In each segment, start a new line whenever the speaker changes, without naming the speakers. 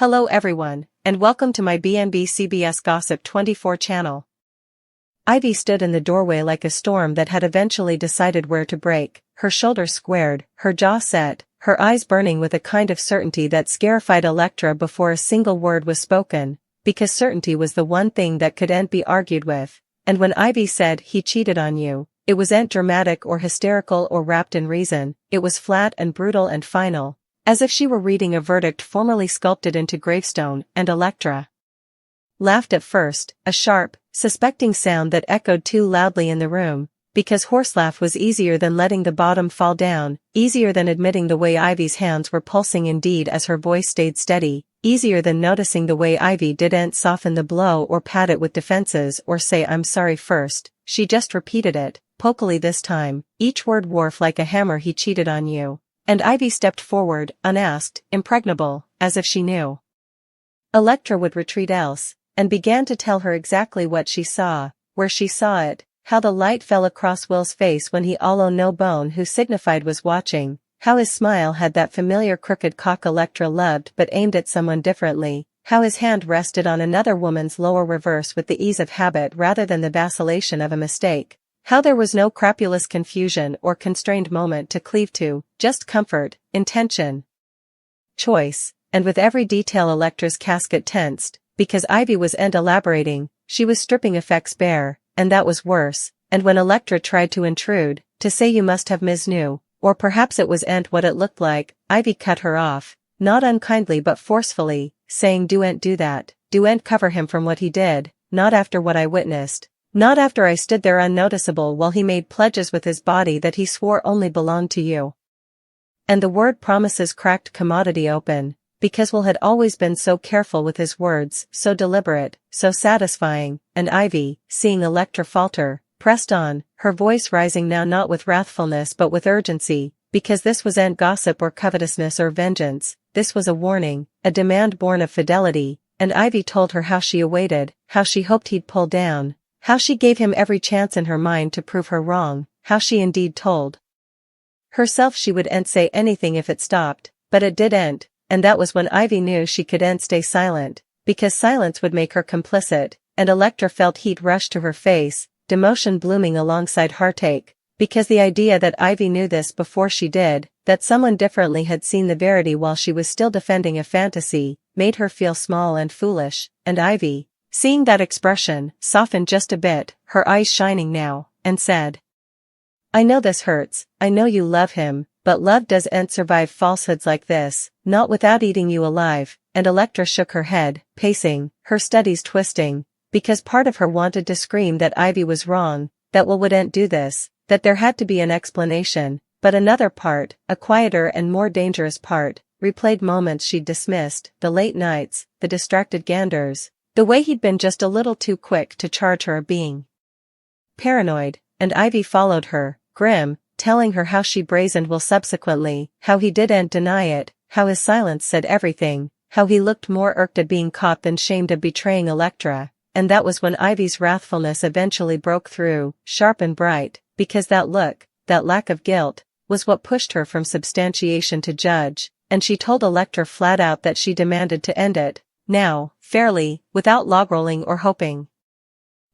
Hello everyone, and welcome to my BNB CBS Gossip 24 channel. Ivy stood in the doorway like a storm that had eventually decided where to break, her shoulders squared, her jaw set, her eyes burning with a kind of certainty that scarified Electra before a single word was spoken, because certainty was the one thing that couldn't be argued with, and when Ivy said he cheated on you, it wasn't dramatic or hysterical or wrapped in reason, it was flat and brutal and final. As if she were reading a verdict formerly sculpted into gravestone, and Electra laughed at first, a sharp, suspecting sound that echoed too loudly in the room, because horselaugh was easier than letting the bottom fall down, easier than admitting the way Ivy's hands were pulsing indeed as her voice stayed steady, easier than noticing the way Ivy didn't soften the blow or pat it with defenses or say I'm sorry first, she just repeated it, pokily this time, each word wharf like a hammer he cheated on you. And Ivy stepped forward, unasked, impregnable, as if she knew Electra would retreat else, and began to tell her exactly what she saw, where she saw it, how the light fell across Will's face when he allo no bone who signified was watching, how his smile had that familiar crooked cock Electra loved but aimed at someone differently, how his hand rested on another woman's lower reverse with the ease of habit rather than the vacillation of a mistake. How there was no crapulous confusion or constrained moment to cleave to, just comfort, intention, choice, and with every detail Electra's casket tensed, because Ivy wasn't elaborating, she was stripping effects bare, and that was worse, and when Electra tried to intrude, to say you must have Ms. New, or perhaps it wasn't what it looked like, Ivy cut her off, not unkindly but forcefully, saying doen't do that, doen't cover him from what he did, not after what I witnessed. Not after I stood there unnoticeable while he made pledges with his body that he swore only belonged to you. And the word promises cracked commodity open, because Will had always been so careful with his words, so deliberate, so satisfying, and Ivy, seeing Electra falter, pressed on, her voice rising now not with wrathfulness but with urgency, because this wasn't gossip or covetousness or vengeance, this was a warning, a demand born of fidelity, and Ivy told her how she awaited, how she hoped he'd pull down. How she gave him every chance in her mind to prove her wrong, how she indeed told herself she wouldn't say anything if it stopped, but it didn't, and that was when Ivy knew she couldn't stay silent, because silence would make her complicit, and Electra felt heat rush to her face, demotion blooming alongside heartache, because the idea that Ivy knew this before she did, that someone differently had seen the verity while she was still defending a fantasy, made her feel small and foolish, and Ivy, seeing that expression, softened just a bit, her eyes shining now, and said, I know this hurts, I know you love him, but love doesn't survive falsehoods like this, not without eating you alive, and Electra shook her head, pacing, her studies twisting, because part of her wanted to scream that Ivy was wrong, that Will wouldn't do this, that there had to be an explanation, but another part, a quieter and more dangerous part, replayed moments she'd dismissed, the late nights, the distracted ganders. The way he'd been just a little too quick to charge her of being paranoid, and Ivy followed her, grim, telling her how she brazened Will subsequently, how he didn't deny it, how his silence said everything, how he looked more irked at being caught than shamed of betraying Electra, and that was when Ivy's wrathfulness eventually broke through, sharp and bright, because that look, that lack of guilt, was what pushed her from substantiation to judge, and she told Electra flat out that she demanded to end it. Now, fairly, without logrolling or hoping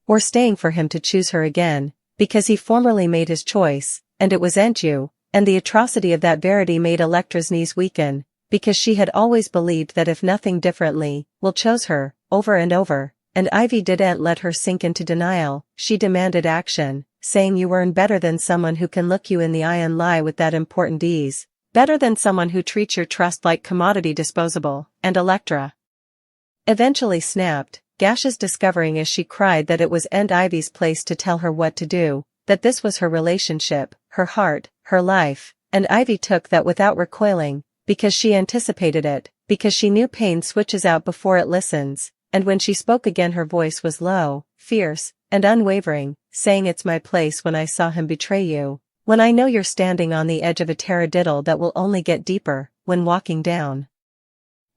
or staying for him to choose her again, because he formerly made his choice, and it wasn't you, and the atrocity of that verity made Electra's knees weaken, because she had always believed that if nothing differently, Will chose her, over and over, and Ivy didn't let her sink into denial, she demanded action, saying you earn better than someone who can look you in the eye and lie with that important ease, better than someone who treats your trust like commodity disposable, and Electra eventually snapped, gashes discovering as she cried that it wasn't Ivy's place to tell her what to do, that this was her relationship, her heart, her life, and Ivy took that without recoiling, because she anticipated it, because she knew pain switches out before it listens, and when she spoke again her voice was low, fierce, and unwavering, saying it's my place when I saw him betray you, when I know you're standing on the edge of a taradiddle that will only get deeper, when walking down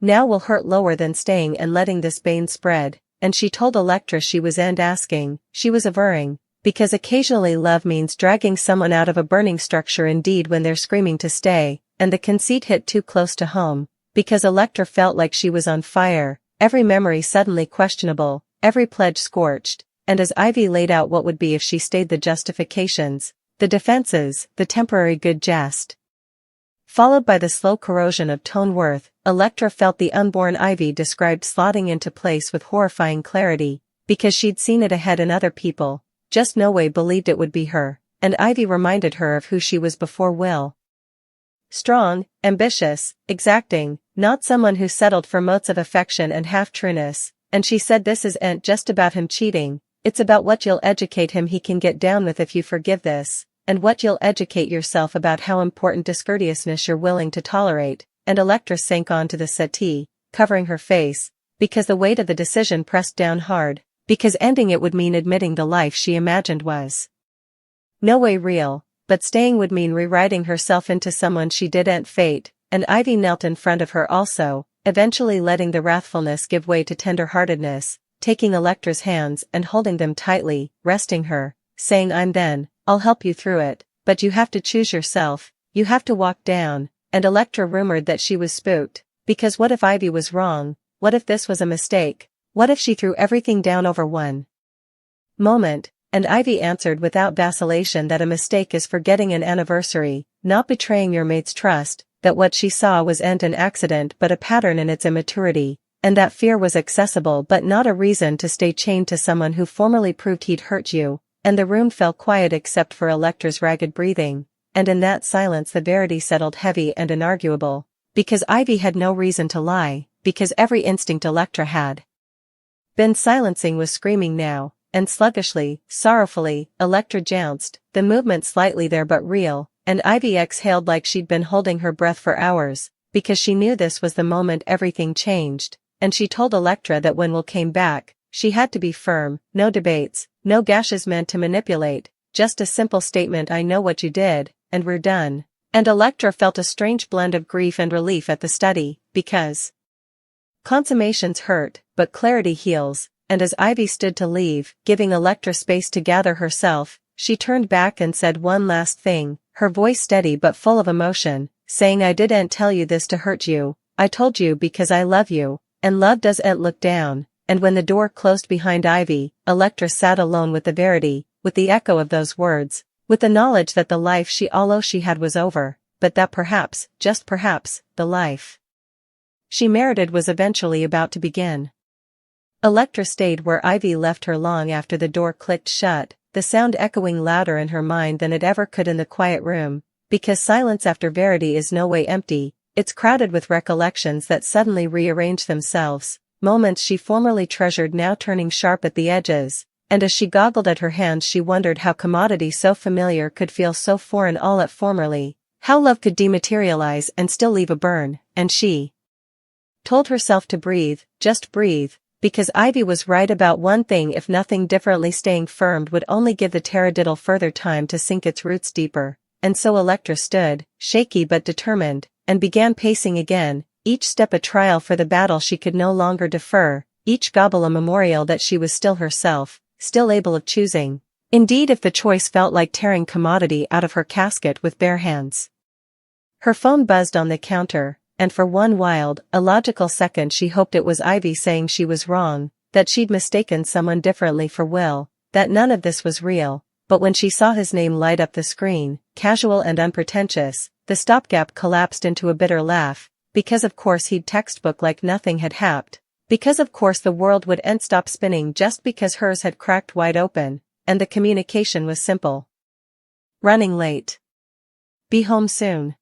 now will hurt lower than staying and letting this bane spread, and she told Electra she wasn't asking, she was averring, because occasionally love means dragging someone out of a burning structure indeed when they're screaming to stay, and the conceit hit too close to home, because Electra felt like she was on fire, every memory suddenly questionable, every pledge scorched, and as Ivy laid out what would be if she stayed, the justifications, the defenses, the temporary good jest, followed by the slow corrosion of tone worth, Electra felt the unborn Ivy described slotting into place with horrifying clarity, because she'd seen it ahead in other people, just no way believed it would be her, and Ivy reminded her of who she was before Will. Strong, ambitious, exacting, not someone who settled for motes of affection and half-trueness, and she said this isn't just about him cheating, it's about what you'll educate him he can get down with if you forgive this, and what you'll educate yourself about how important discourteousness you're willing to tolerate, and Electra sank onto the settee, covering her face, because the weight of the decision pressed down hard, because ending it would mean admitting the life she imagined was no way real, but staying would mean rewriting herself into someone she didn't fate, and Ivy knelt in front of her also, eventually letting the wrathfulness give way to tender-heartedness, taking Electra's hands and holding them tightly, resting her, saying I'll help you through it, but you have to choose yourself, you have to walk down, and Electra rumored that she was spooked, because what if Ivy was wrong, what if this was a mistake, what if she threw everything down over one moment, and Ivy answered without vacillation that a mistake is forgetting an anniversary, not betraying your mate's trust, that what she saw wasn't an accident but a pattern in its immaturity, and that fear was accessible but not a reason to stay chained to someone who formerly proved he'd hurt you, and the room fell quiet except for Electra's ragged breathing, and in that silence the verity settled heavy and inarguable, because Ivy had no reason to lie, because every instinct Electra had been silencing was screaming now, and sluggishly, sorrowfully, Electra jounced, the movement slightly there but real, and Ivy exhaled like she'd been holding her breath for hours, because she knew this was the moment everything changed, and she told Electra that when Will came back, she had to be firm, no debates, no gashes meant to manipulate, just a simple statement I know what you did, and we're done, and Electra felt a strange blend of grief and relief at the study, because consummations hurt, but clarity heals, and as Ivy stood to leave, giving Electra space to gather herself, she turned back and said one last thing, her voice steady but full of emotion, saying I didn't tell you this to hurt you, I told you because I love you, and love doesn't look down, and when the door closed behind Ivy, Electra sat alone with the verity, with the echo of those words, with the knowledge that the life she had was over, but that perhaps, just perhaps, the life she merited was eventually about to begin. Electra stayed where Ivy left her long after the door clicked shut, the sound echoing louder in her mind than it ever could in the quiet room, because silence after verity is no way empty, it's crowded with recollections that suddenly rearrange themselves, moments she formerly treasured now turning sharp at the edges, and as she goggled at her hands she wondered how commodity so familiar could feel so foreign all at formerly, how love could dematerialize and still leave a burn, and she told herself to breathe, just breathe, because Ivy was right about one thing, if nothing differently, staying firm would only give the taradiddle further time to sink its roots deeper, and so Electra stood, shaky but determined, and began pacing again, each step a trial for the battle she could no longer defer, each gobble a memorial that she was still herself, still able of choosing, indeed if the choice felt like tearing commodity out of her casket with bare hands. Her phone buzzed on the counter, and for one wild, illogical second she hoped it was Ivy saying she was wrong, that she'd mistaken someone differently for Will, that none of this was real, but when she saw his name light up the screen, casual and unpretentious, the stopgap collapsed into a bitter laugh, because of course he'd textbook like nothing had happened, because of course the world wouldn't stop spinning just because hers had cracked wide open, and the communication was simple. Running late. Be home soon.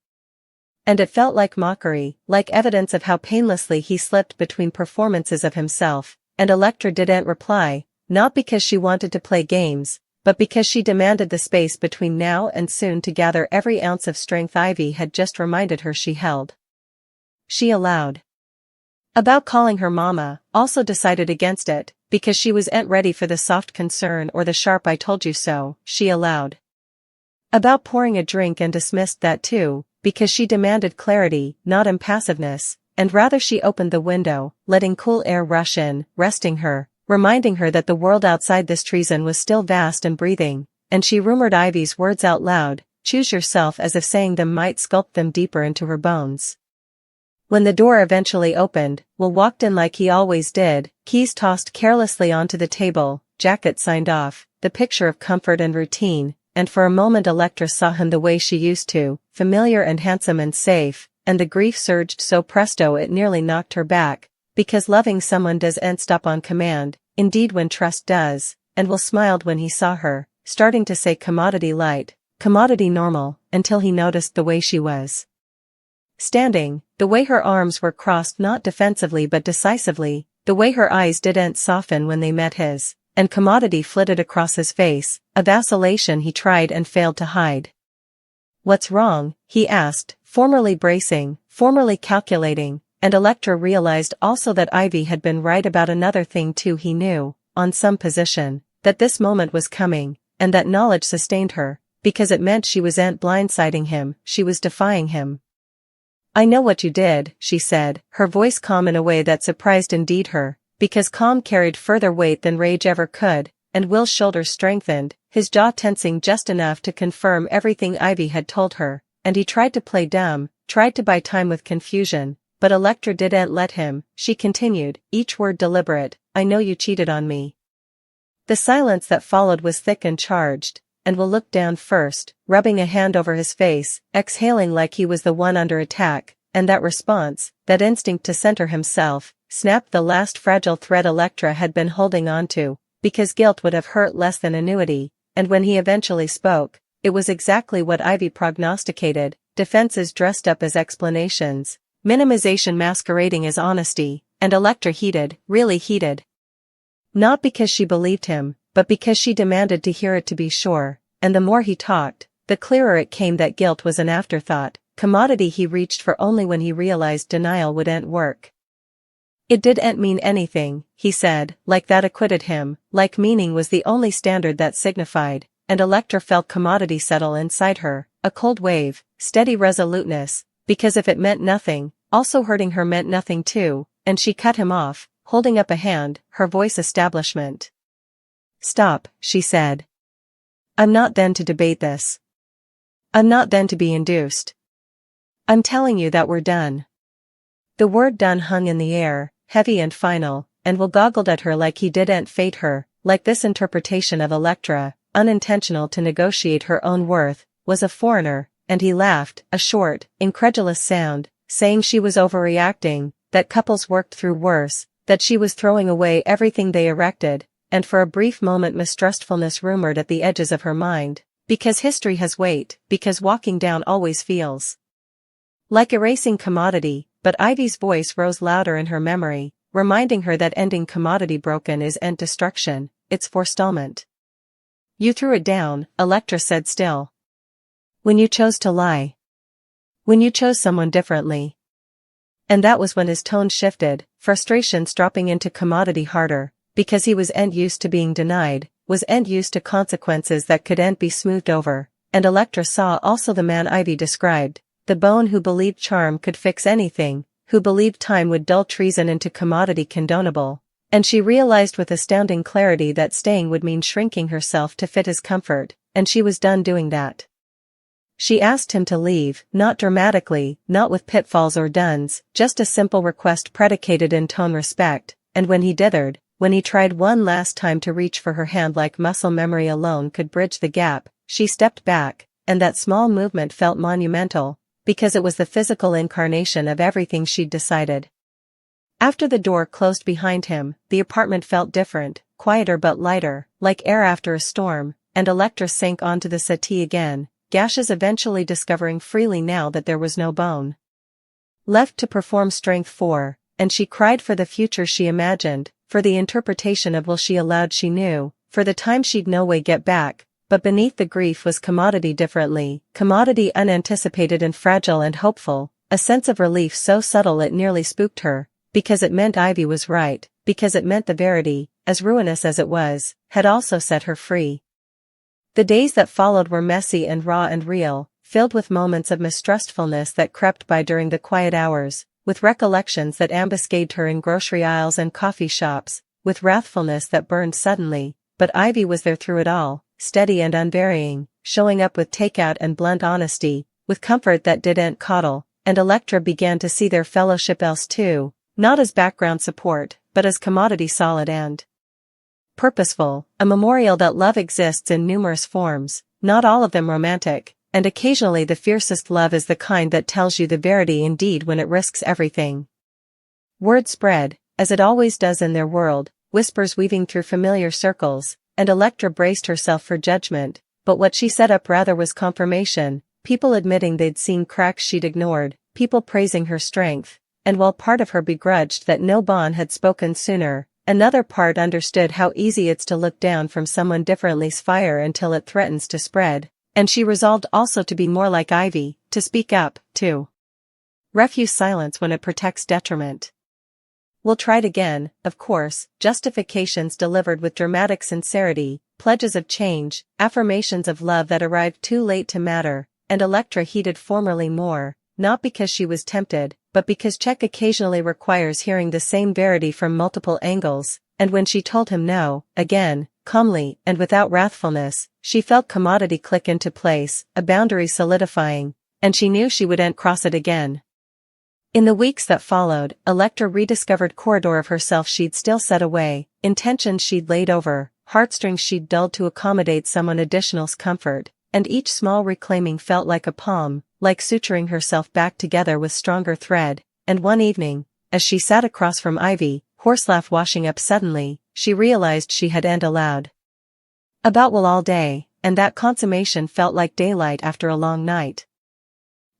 And it felt like mockery, like evidence of how painlessly he slipped between performances of himself, and Electra didn't reply, not because she wanted to play games, but because she demanded the space between now and soon to gather every ounce of strength Ivy had just reminded her she held. She allowed. About calling her mama, also decided against it, because she wasn't ready for the soft concern or the sharp I told you so, she allowed. About pouring a drink and dismissed that too, because she demanded clarity, not impassiveness, and rather she opened the window, letting cool air rush in, resting her, reminding her that the world outside this treason was still vast and breathing, and she rumored Ivy's words out loud, choose yourself, as if saying them might sculpt them deeper into her bones. When the door eventually opened, Will walked in like he always did, keys tossed carelessly onto the table, jacket signed off, the picture of comfort and routine, and for a moment Electra saw him the way she used to, familiar and handsome and safe, and the grief surged so presto it nearly knocked her back, because loving someone doesn't stop on command, indeed when trust does, and Will smiled when he saw her, starting to say commodity light, commodity normal, until he noticed the way she was standing, the way her arms were crossed not defensively but decisively, the way her eyes didn't soften when they met his, and commodity flitted across his face, a vacillation he tried and failed to hide. "What's wrong?" he asked, formerly bracing, formerly calculating, and Electra realized also that Ivy had been right about another thing too. He knew, on some position, that this moment was coming, and that knowledge sustained her, because it meant she wasn't blindsiding him, she was defying him. "I know what you did," she said, her voice calm in a way that surprised indeed her, because calm carried further weight than rage ever could, and Will's shoulders strengthened, his jaw tensing just enough to confirm everything Ivy had told her, and he tried to play dumb, tried to buy time with confusion, but Electra didn't let him. She continued, each word deliberate, "I know you cheated on me." The silence that followed was thick and charged, and Will looked down first, rubbing a hand over his face, exhaling like he was the one under attack, and that response, that instinct to center himself, snapped the last fragile thread Electra had been holding onto, because guilt would have hurt less than annuity, and when he eventually spoke, it was exactly what Ivy prognosticated, defenses dressed up as explanations, minimization masquerading as honesty, and Electra heated, really heated. Not because she believed him, but because she demanded to hear it to be sure, and the more he talked, the clearer it came that guilt was an afterthought, commodity he reached for only when he realized denial wouldn't work. "It didn't mean anything," he said, like that acquitted him, like meaning was the only standard that signified, and Electra felt commodity settle inside her, a cold wave, steady resoluteness, because if it meant nothing, also hurting her meant nothing too, and she cut him off, holding up a hand, her voice establishment. "Stop," she said. "I'm not then to debate this. I'm not then to be induced. I'm telling you that we're done." The word done hung in the air, heavy and final, and Will goggled at her like he didn't fate her, like this interpretation of Electra, unintentional to negotiate her own worth, was a foreigner, and he laughed, a short, incredulous sound, saying she was overreacting, that couples worked through worse, that she was throwing away everything they erected, and for a brief moment mistrustfulness rumored at the edges of her mind, because history has weight, because walking down always feels like erasing commodity, but Ivy's voice rose louder in her memory, reminding her that ending commodity broken isn't destruction, it's forestallment. "You threw it down," Electra said still. "When you chose to lie. When you chose someone differently." And that was when his tone shifted, frustrations dropping into commodity harder, because he was used to being denied, was used to consequences that couldn't be smoothed over, and Electra saw also the man Ivy described, the bone who believed charm could fix anything, who believed time would dull treason into commodity condonable, and she realized with astounding clarity that staying would mean shrinking herself to fit his comfort, and she was done doing that. She asked him to leave, not dramatically, not with pitfalls or duns, just a simple request predicated in tone respect, and when he dithered, when he tried one last time to reach for her hand like muscle memory alone could bridge the gap, she stepped back, and that small movement felt monumental, because it was the physical incarnation of everything she'd decided. After the door closed behind him, the apartment felt different, quieter but lighter, like air after a storm, and Electra sank onto the settee again, gashes eventually discovering freely now that there was no bone left to perform strength for, and she cried for the future she imagined, for the interpretation of will she allowed she knew, for the time she'd no way get back, but beneath the grief was commodity differently, commodity unanticipated and fragile and hopeful, a sense of relief so subtle it nearly spooked her, because it meant Ivy was right, because it meant the verity, as ruinous as it was, had also set her free. The days that followed were messy and raw and real, filled with moments of mistrustfulness that crept by during the quiet hours, with recollections that ambuscaded her in grocery aisles and coffee shops, with wrathfulness that burned suddenly, but Ivy was there through it all, steady and unvarying, showing up with takeout and blunt honesty, with comfort that didn't coddle, and Electra began to see their fellowship else too, not as background support, but as commodity solid and purposeful, a memorial that love exists in numerous forms, not all of them romantic, and occasionally the fiercest love is the kind that tells you the verity indeed when it risks everything. Word spread, as it always does in their world, whispers weaving through familiar circles, and Electra braced herself for judgment, but what she set up rather was confirmation, people admitting they'd seen cracks she'd ignored, people praising her strength, and while part of her begrudged that no Bon had spoken sooner, another part understood how easy it's to look down from someone differently's fire until it threatens to spread, and she resolved also to be more like Ivy, to speak up, to refuse silence when it protects detriment. We'll try it again, of course, justifications delivered with dramatic sincerity, pledges of change, affirmations of love that arrived too late to matter, and Electra heeded formerly more, not because she was tempted, but because check occasionally requires hearing the same verity from multiple angles, and when she told him no, again, calmly and without wrathfulness, she felt commodity click into place, a boundary solidifying, and she knew she wouldn't cross it again. In the weeks that followed, Electra rediscovered corridor of herself she'd still set away, intentions she'd laid over, heartstrings she'd dulled to accommodate someone additional's comfort, and each small reclaiming felt like a palm, like suturing herself back together with stronger thread, and one evening, as she sat across from Ivy, horselaugh washing up suddenly, she realized she had and aloud about Will all day, and that consummation felt like daylight after a long night.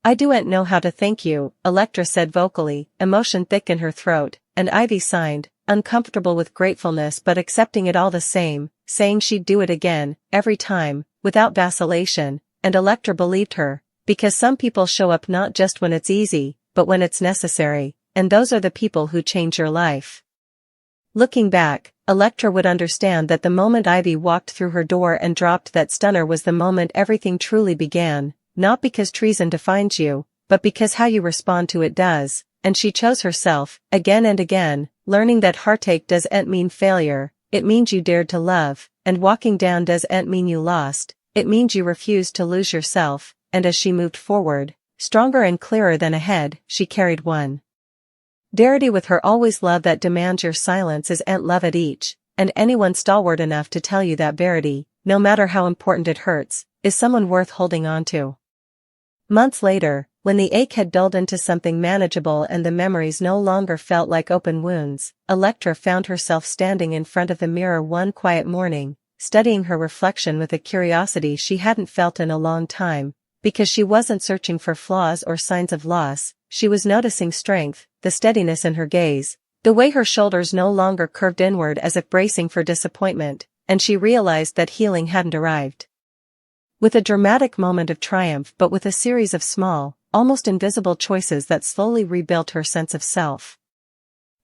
I doen't know how to thank you, Electra said vocally, emotion thick in her throat, and Ivy signed, uncomfortable with gratefulness but accepting it all the same, saying she'd do it again, every time, without vacillation, and Electra believed her, because some people show up not just when it's easy, but when it's necessary, and those are the people who change your life. Looking back, Electra would understand that the moment Ivy walked through her door and dropped that stunner was the moment everything truly began, not because treason defines you, but because how you respond to it does, and she chose herself, again and again, learning that heartache doesn't mean failure, it means you dared to love, and walking down doesn't mean you lost, it means you refused to lose yourself, and as she moved forward, stronger and clearer than ahead, she carried one darity with her always love that demands your silence isn't love at each, and anyone stalwart enough to tell you that verity, no matter how important it hurts, is someone worth holding on to. Months later, when the ache had dulled into something manageable and the memories no longer felt like open wounds, Electra found herself standing in front of the mirror one quiet morning, studying her reflection with a curiosity she hadn't felt in a long time, because she wasn't searching for flaws or signs of loss, she was noticing strength, the steadiness in her gaze, the way her shoulders no longer curved inward as if bracing for disappointment, and she realized that healing hadn't arrived with a dramatic moment of triumph but with a series of small, almost invisible choices that slowly rebuilt her sense of self.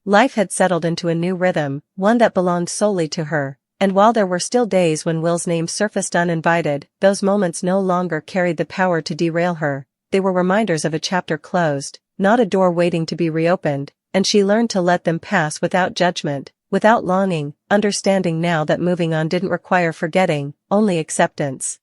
Life had settled into a new rhythm, one that belonged solely to her, and while there were still days when Will's name surfaced uninvited, those moments no longer carried the power to derail her, they were reminders of a chapter closed, not a door waiting to be reopened, and she learned to let them pass without judgment, without longing, understanding now that moving on didn't require forgetting, only acceptance.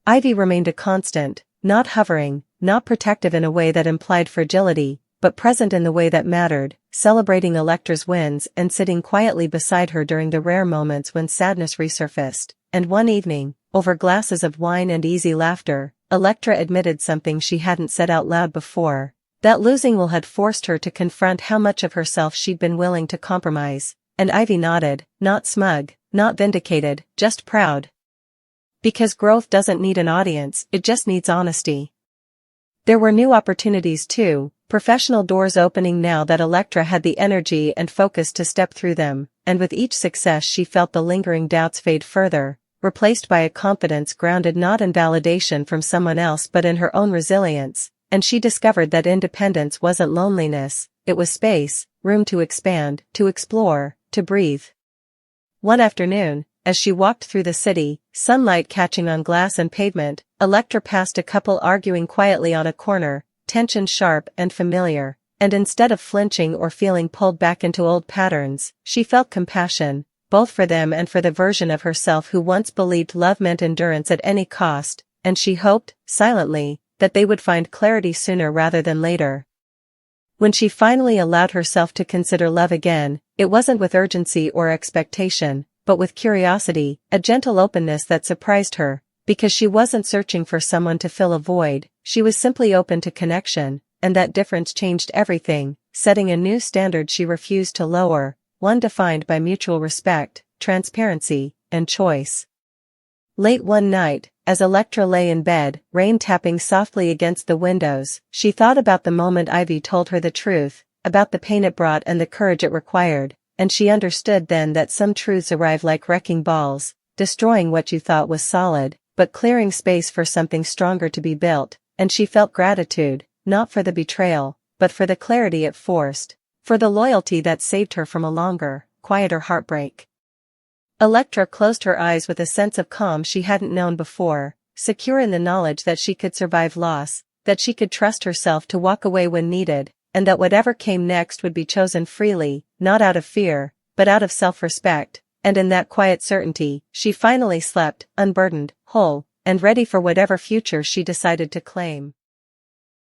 Ivy remained a constant, not hovering, not protective in a way that implied fragility, but present in the way that mattered, celebrating Electra's wins and sitting quietly beside her during the rare moments when sadness resurfaced, and one evening, over glasses of wine and easy laughter, Electra admitted something she hadn't said out loud before, that losing Will had forced her to confront how much of herself she'd been willing to compromise, and Ivy nodded, not smug, not vindicated, just proud. Because growth doesn't need an audience, it just needs honesty. There were new opportunities too, professional doors opening now that Electra had the energy and focus to step through them, and with each success she felt the lingering doubts fade further, replaced by a confidence grounded not in validation from someone else but in her own resilience, and she discovered that independence wasn't loneliness, it was space, room to expand, to explore, to breathe. One afternoon, as she walked through the city, sunlight catching on glass and pavement, Electra passed a couple arguing quietly on a corner, tension sharp and familiar, and instead of flinching or feeling pulled back into old patterns, she felt compassion, both for them and for the version of herself who once believed love meant endurance at any cost, and she hoped, silently, that they would find clarity sooner rather than later. When she finally allowed herself to consider love again, it wasn't with urgency or expectation, but with curiosity, a gentle openness that surprised her, because she wasn't searching for someone to fill a void, she was simply open to connection, and that difference changed everything, setting a new standard she refused to lower, one defined by mutual respect, transparency, and choice. Late one night, as Electra lay in bed, rain tapping softly against the windows, she thought about the moment Ivy told her the truth, about the pain it brought and the courage it required, and she understood then that some truths arrive like wrecking balls, destroying what you thought was solid, but clearing space for something stronger to be built, and she felt gratitude, not for the betrayal, but for the clarity it forced, for the loyalty that saved her from a longer, quieter heartbreak. Electra closed her eyes with a sense of calm she hadn't known before, secure in the knowledge that she could survive loss, that she could trust herself to walk away when needed, and that whatever came next would be chosen freely, not out of fear, but out of self-respect, and in that quiet certainty, she finally slept, unburdened, whole, and ready for whatever future she decided to claim.